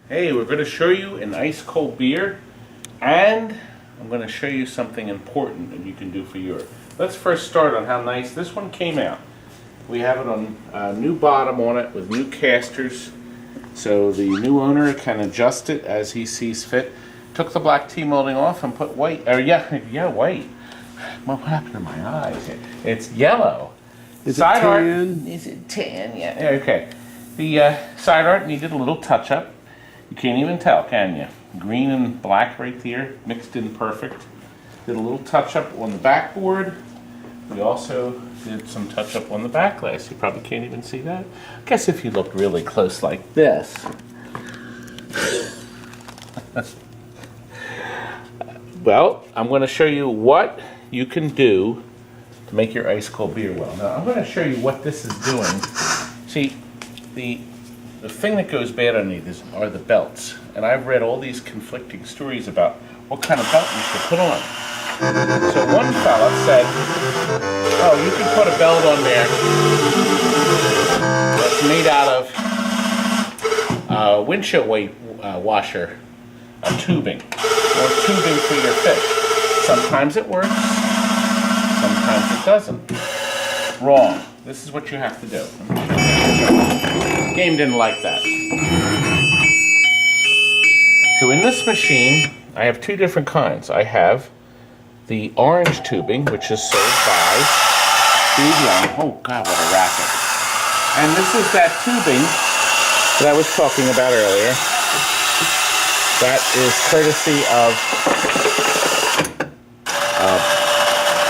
Hey, we're going to show you an ice cold beer, and I'm going to show you something important that you can do for yours. Let's first start on how nice this one came out. We have it on a new bottom on it with new casters, so the new owner can adjust it as he sees fit. Took the black tea molding off and put white, white. What happened to my eyes? It's yellow. Is side it tan? art, is it tan? Yeah, okay. The side art needed a little touch up. You can't even tell, can you? Green and black right there, mixed in perfect. Did a little touch up on the backboard. We also did some touch up on the back glass. You probably can't even see that. I guess if you looked really close like this. Well, I'm going to show you what you can do to make your ice cold beer well. Now, I'm going to show you what this is doing. See, the thing that goes bad underneath are the belts. And I've read all these conflicting stories about what kind of belt you should put on. So one fella said, oh, you can put a belt on there that's made out of windshield washer tubing, or tubing for your fish. Sometimes it works, sometimes it doesn't. Wrong. This is what you have to do. The game didn't like that. So in this machine, I have two different kinds. I have the orange tubing, which is sold by Steve Young. Oh God, what a racket. And this is that tubing that I was talking about earlier. That is courtesy of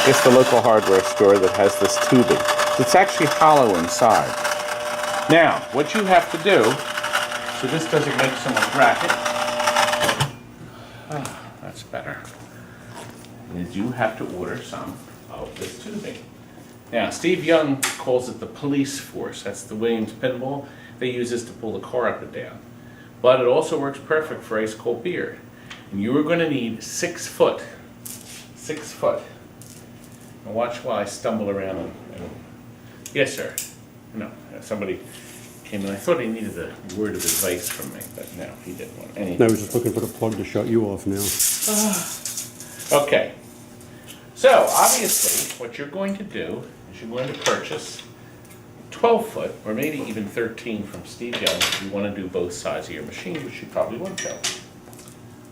it's the local hardware store that has this tubing. It's actually hollow inside. Now, what you have to do, so this doesn't make so much racket, that's better, is you have to order some of this tubing. Now, Steve Young calls it the police force. That's the Williams pinball. They use this to pull the car up and down. But it also works perfect for ice cold beer. And you are going to need 6 foot. 6 foot. And watch while I stumble around and yes, sir. No, somebody came in. I thought he needed a word of advice from me, but no, he didn't want anything. I was just looking for the plug to shut you off now. Okay. So, obviously, what you're going to do is you're going to purchase 12 foot, or maybe even 13 from Steve Young if you want to do both sides of your machine, which you probably want to.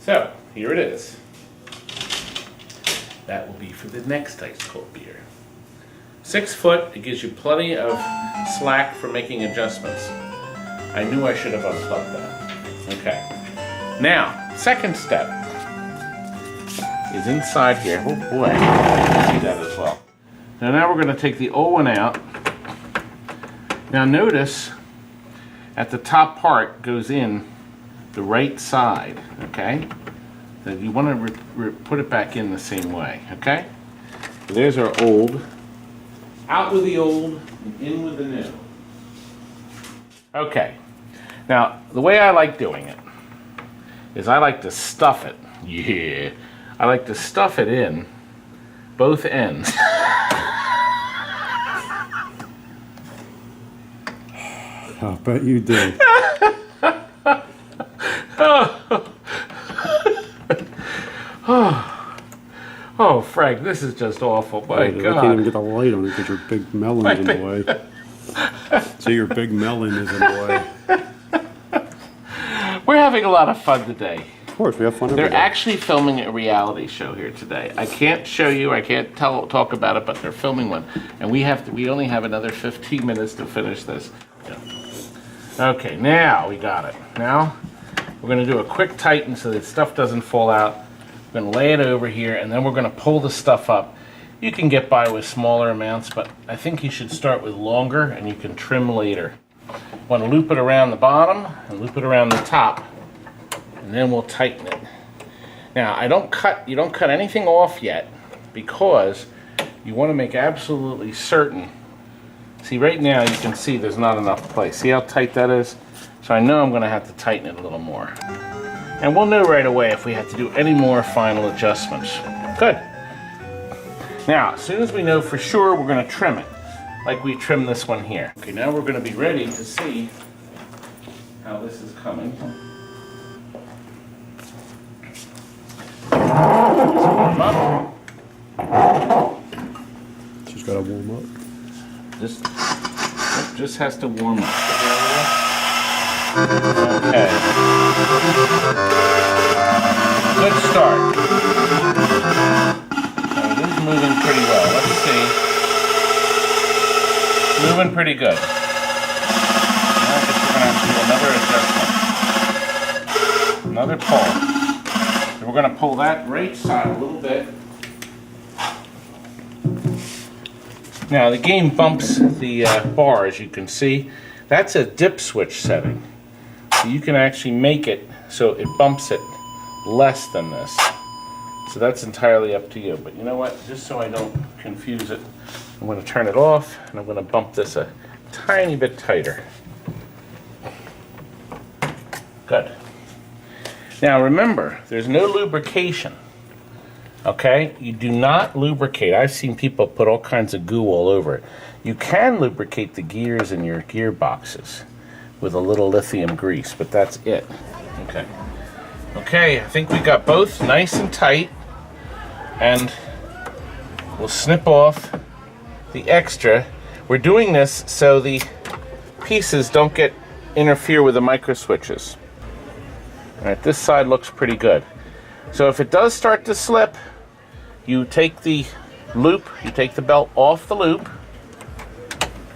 So, here it is. That will be for the next ice cold beer. 6 foot, it gives you plenty of slack for making adjustments. I knew I should have unplugged that. Okay. Now, second step is inside here. Oh boy, I can see that as well. Now we're going to take the old one out. Now notice, at the top part goes in the right side, okay? So you want to put it back in the same way, okay? So there's our old. Out with the old, and in with the new. Okay. Now, the way I like doing it is I like to stuff it. Yeah. I like to stuff it in both ends. I bet you do. Oh, Frank, this is just awful. My God. I can't even get the light on it because your big melon's in the way. So your big melon is in the way. We're having a lot of fun today. Of course, we have fun every They're day. actually filming a reality show here today. I can't show you, I can't talk about it, but they're filming one. And we only have another 15 minutes to finish this. Okay, now we got it. Now we're going to do a quick tighten so that stuff doesn't fall out. We're going to lay it over here, and then we're going to pull the stuff up. You can get by with smaller amounts, but I think you should start with longer, and you can trim later. Want to loop it around the bottom and loop it around the top, and then we'll tighten it. Now, you don't cut anything off yet, because you want to make absolutely certain. See, right now you can see there's not enough place. See how tight that is? So I know I'm going to have to tighten it a little more. And we'll know right away if we have to do any more final adjustments. Good. Now, as soon as we know for sure, we're going to trim it, like we trimmed this one here. Okay, now we're going to be ready to see how this is coming. warm up. Just gotta warm up. Just has to warm up. Okay. Good start. It is moving pretty well. Let's see. Moving pretty good. Now I guess we're going to have to do another adjustment. Another pull. So we're going to pull that right side a little bit. Now the game bumps the bar, as you can see. That's a dip switch setting. So you can actually make it so it bumps it less than this. So that's entirely up to you. But you know what? Just so I don't confuse it, I'm going to turn it off and I'm going to bump this a tiny bit tighter. Good. Now remember, there's no lubrication. Okay? You do not lubricate. I've seen people put all kinds of goo all over it. You can lubricate the gears in your gearboxes with a little lithium grease, but that's it. Okay. Okay, I think we got both nice and tight, and we'll snip off the extra. We're doing this so the pieces don't interfere with the micro switches. All right, this side looks pretty good. So if it does start to slip, you take the loop, you take the belt off the loop,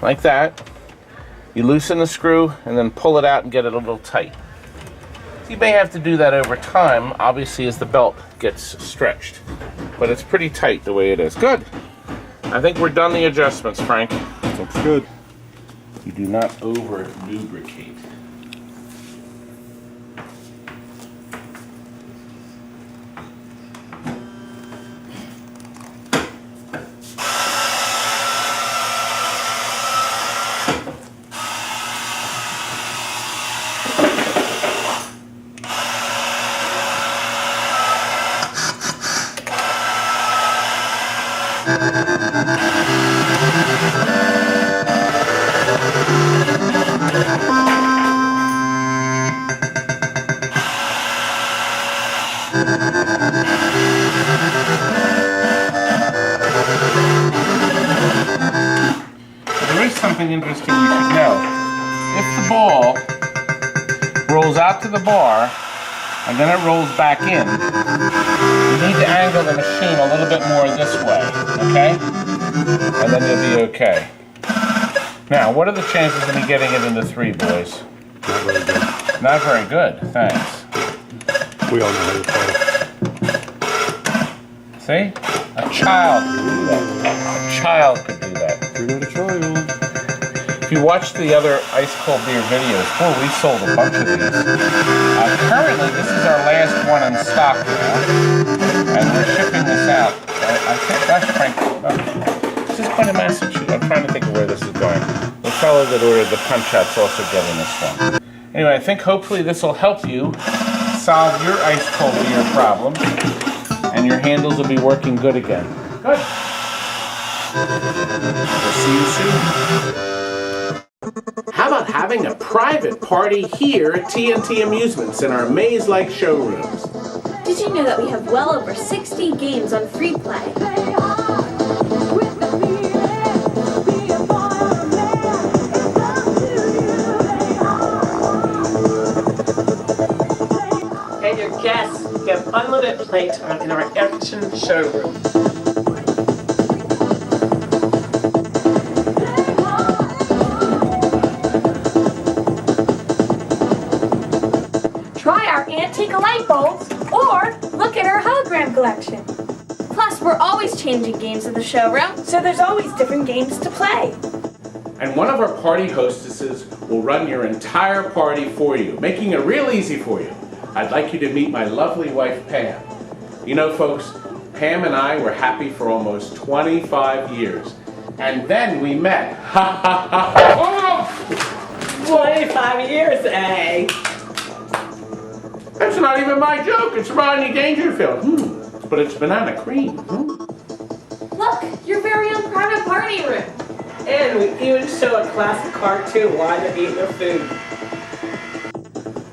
like that. You loosen the screw and then pull it out and get it a little tight. You may have to do that over time, obviously, as the belt gets stretched. But it's pretty tight the way it is. Good. I think we're done the adjustments, Frank. Looks good. You do not over lubricate. Something interesting you should know. If the ball rolls out to the bar and then it rolls back in, you need to angle the machine a little bit more this way, okay? And then you'll be okay. Now, what are the chances of me getting it into 3, boys? Not very good. Not very good, thanks. We all know how to play. See? A child could do that. A child could do that. You're not a child. If you watch the other ice cold beer videos, boy, we sold a bunch of these. Currently, this is our last one in stock now, and we're shipping this out. I think that's Frank. This is quite a Massachusetts. I'm trying to think of where this is going. The fellow that ordered the punch-out's also getting this one. Anyway, I think hopefully this will help you solve your ice cold beer problem, and your handles will be working good again. Good. We'll see you soon. How about having a private party here at TNT Amusements in our maze-like showrooms? Did you know that we have well over 60 games on free play? And your guests get unlimited playtime in our action showroom. Try our antique light bulbs or look at our hologram collection. Plus, we're always changing games in the showroom, so there's always different games to play. And one of our party hostesses will run your entire party for you, making it real easy for you. I'd like you to meet my lovely wife, Pam. You know, folks, Pam and I were happy for almost 25 years. And then we met. Ha ha ha ha! 25 years, eh? That's not even my joke. It's Rodney Dangerfield. But it's banana cream. Look, your very own private party room. And we even show a classic cartoon while they're eating their food.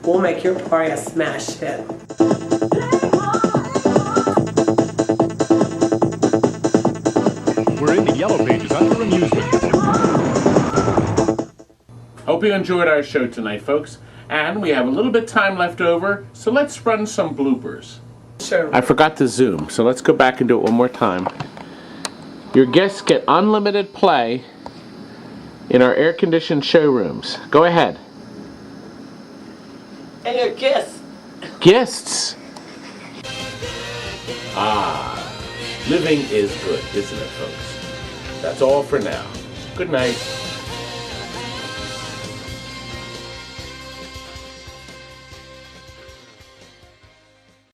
We'll make your party a smash hit. yellow pages under Amusements. Hope you enjoyed our show tonight, folks. And we have a little bit time left over, so let's run some bloopers. Sure. I forgot to zoom, so let's go back and do it one more time. Your guests get unlimited play in our air-conditioned showrooms. Go ahead. And your kiss. Guests. Living is good, isn't it, folks? That's all for now. Good night.